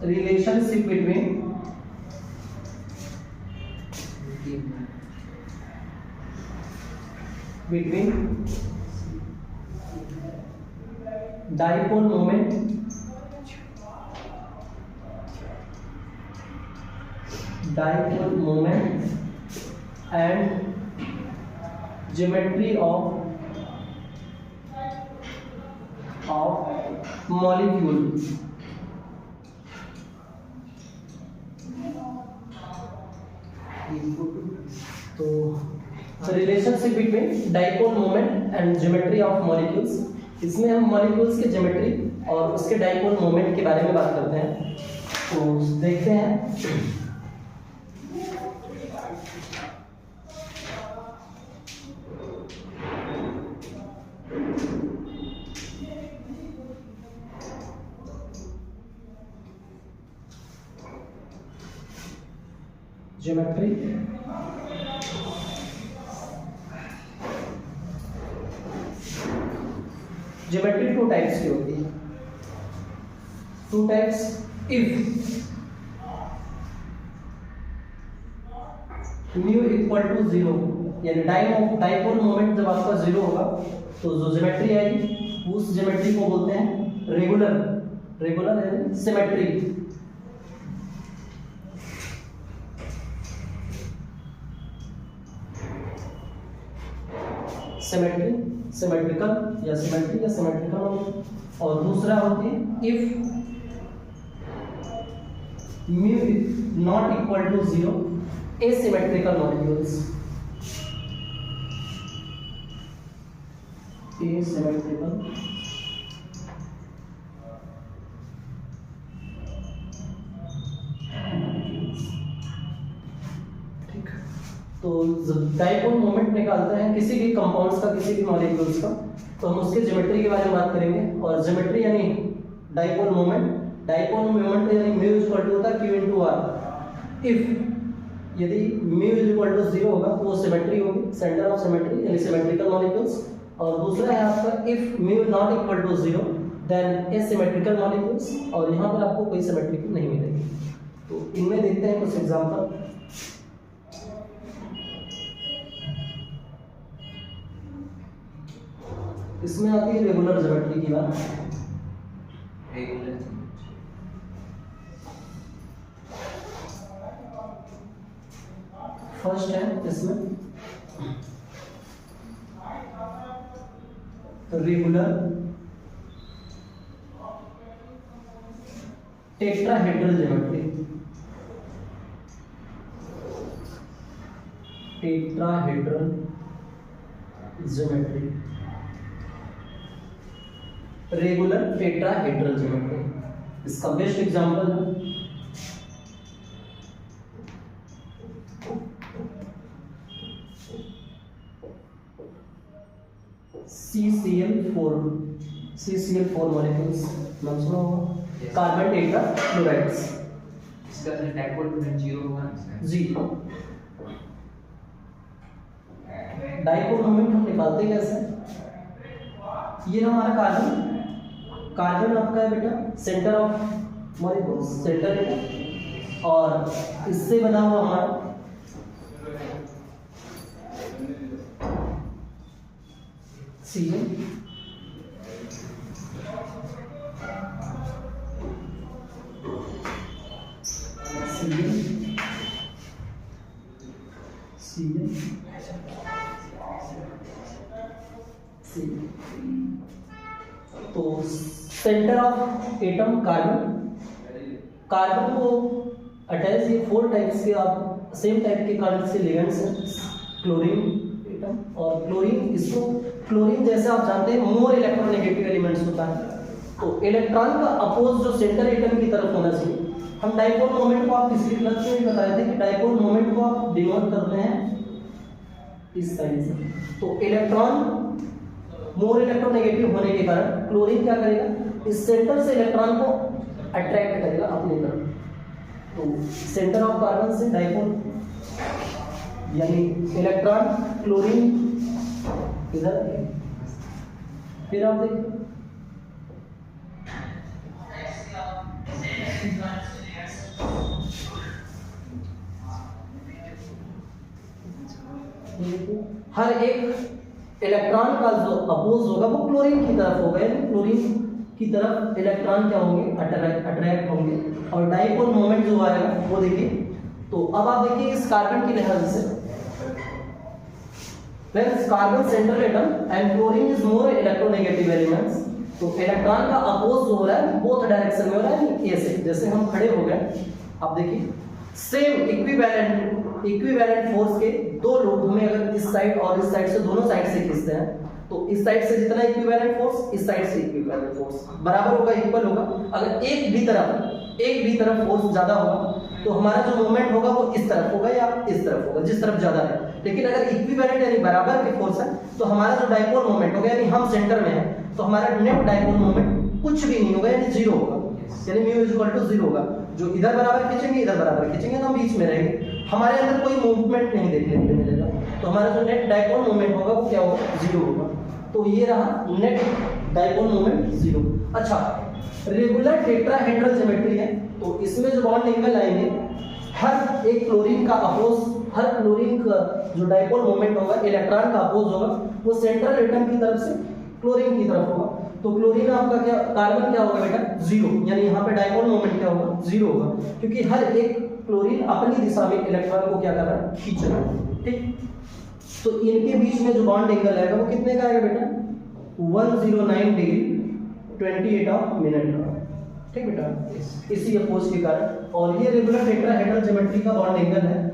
relationship between dipole moment and geometry of molecule. तो relationship between dipole moment and geometry of molecules, इसमें हम molecules के geometry और उसके डाइपोल मोमेंट के बारे में बात करते हैं। तो देखते हैं। ज्योमेट्री टू टाइप्स की होती है। Two types, if mu equal to 0, यानी डाइपोल मोमेंट जब आपका 0 होगा तो जो ज्योमेट्री आएगी उस ज्योमेट्री को बोलते हैं रेगुलर यानी सिमेट्री। सिमेट्रिकल या सिमेट्रिकल। और दूसरा होती है if mu not equal to 0, asymmetrical molecules. Asymmetrical तो डाइपोल मोमेंट निकालते हैं किसी भी कंपाउंड्स का, किसी भी मॉलिक्यूल्स का, तो हम उसके ज्योमेट्री के बारे में बात करेंगे। और ज्योमेट्री यानी डाइपोल मोमेंट यानी म्यू इज इक्वल टू होता है Q इनटू R। इफ यदि म्यू इज इक्वल टू 0 होगा तो वो सिमेट्री होगी, सेंटर ऑफ सिमेट्री यानी सिमेट्रिकल मॉलिक्यूल्स। और दूसरा है आपका if mu not equal to 0 then asymmetrical molecules, और यहाँ पर आपको कोई सिमेट्री नहीं मिलेगी। तो इनमें देखते हैं कुछ एग्जांपल। इसमें आती है रेगुलर ज्योमेट्री की बात। फर्स्ट है इसमें regular tetrahedral geometry. Regular tetrahedral geometry, इसका बेस्ट एग्जांपल है CCl4 मॉलिक्यूल्स, नाम सुना होगा, कार्बन टेट्राफ्लोराइड्स। इसका डाइपोल मोमेंट 0 होगा। डाइपोल मोमेंट हम निकालते कैसे? ये हमारा कार्बन आपका है बेटा सेंटर ऑफ मॉलिक्यूल्स, सेंटर है, और इससे बना हुआ हमारा Cl तो सेंटर ऑफ एटम कार्बन को अटैच, ये 4 टाइप्स के आप सेम टाइप के कार्बन से लिगेंड्स हैं। क्लोरीन एटम, और क्लोरीन जैसे आप जानते हैं मोर इलेक्ट्रोनेगेटिव एलिमेंट्स होता है, तो इलेक्ट्रॉन का अपोज जो सेंटर एटम की तरफ होना चाहिए। हम डाइपोल मोमेंट को, आप पिछली क्लास में भी बताए थे कि डाइपोल मोमेंट को आप डिनोट करते हैं इस साइन से। तो इलेक्ट्रॉन मोर इलेक्ट्रोनेगेटिव होने के कारण क्लोरीन क्या करेगा, इस सेंटर से इलेक्ट्रॉन को अट्रैक्ट करेगा अपनी तरफ। तो सेंटर ऑफ कार्बन से डाइपोल यानी इलेक्ट्रॉन क्लोरीन इधर, फिर आप देखिए हर एक इलेक्ट्रॉन का जो अपोज होगा वो क्लोरीन की तरफ होगा, यानी क्लोरीन की तरफ इलेक्ट्रॉन क्या होंगे, अट्रैक्ट होंगे। और डाइपोल मोमेंट जो आएगा वो देखिए, तो अब आप देखिए इस कार्बन की लिहाज से, Whereas carbon central atom and chlorine is more electronegative elements, तो इलेक्ट्रॉन का अपोज जो हो रहा है बोथ डायरेक्शन में हो रहा है, ए से। जैसे हम खड़े हो गए, आप देखिए सेम इक्विवेलेंट फोर्स के दो लोग हमें अगर इस साइड और इस साइड से, दोनों साइड से खींचते हैं, तो इस साइड से जितना इक्विवेलेंट फोर्स, इस साइड से इक्विवेलेंट फोर्स बराबर होगा, इक्वल होगा। अगर एक भी तरफ फोर्स ज्यादा होगा तो हमारा जो मूवमेंट होगा वो इस तरफ होगा या इस तरफ होगा, जिस तरफ ज्यादा है। लेकिन अगर इक्विवेलेंट यानी बराबर के फोर्स है तो हमारा जो डाइपोल मोमेंट होगा, यानी हम सेंटर में है तो हमारा नेट डाइपोल मोमेंट कुछ भी नहीं होगा, यानी जीरो होगा, यानी mu is equal to zero होगा। जो इधर बराबर खींचेंगे, इधर बराबर खींचेंगे तो हम बीच में रहेंगे, हमारे अंदर कोई मूवमेंट नहीं देखने को मिलेगा, तो हमारा जो नेट डाइपोल मोमेंट होगा वो क्या होगा, जीरो होगा। तो ये रहा नेट डाइपोल मोमेंट जीरो। अच्छा, रेगुलर टेट्राहेड्रल ज्योमेट्री है, तो इसमें जो बॉन्ड एंगल आएंगे, हर एक क्लोरीन का अपोज, हर क्लोरीन का जो डाइपोल मोमेंट होगा, इलेक्ट्रॉन का अपोज होगा, वो सेंट्रल एटम की तरफ से क्लोरीन की तरफ होगा। तो क्लोरीन आपका क्या, कार्बन क्या होगा बेटा, जीरो, यानी यहाँ पे डाइपोल मोमेंट क्या होगा, जीरो होगा, क्योंकि हर एक क्लोरीन अपनी दिशा में इलेक्ट्रॉन को क्या कर रहा है, खींच रहा है। ठीक, तो इनके बीच में जो बॉन्ड एंगल आएगा वो कितने का आएगा बेटा, 109 डिग्री 28 मिनट का। ठीक बेटा, इसी अपोज के कारण। और ये रेगुलर टेट्राहेड्रल ज्योमेट्री का बॉन्ड एंगल है।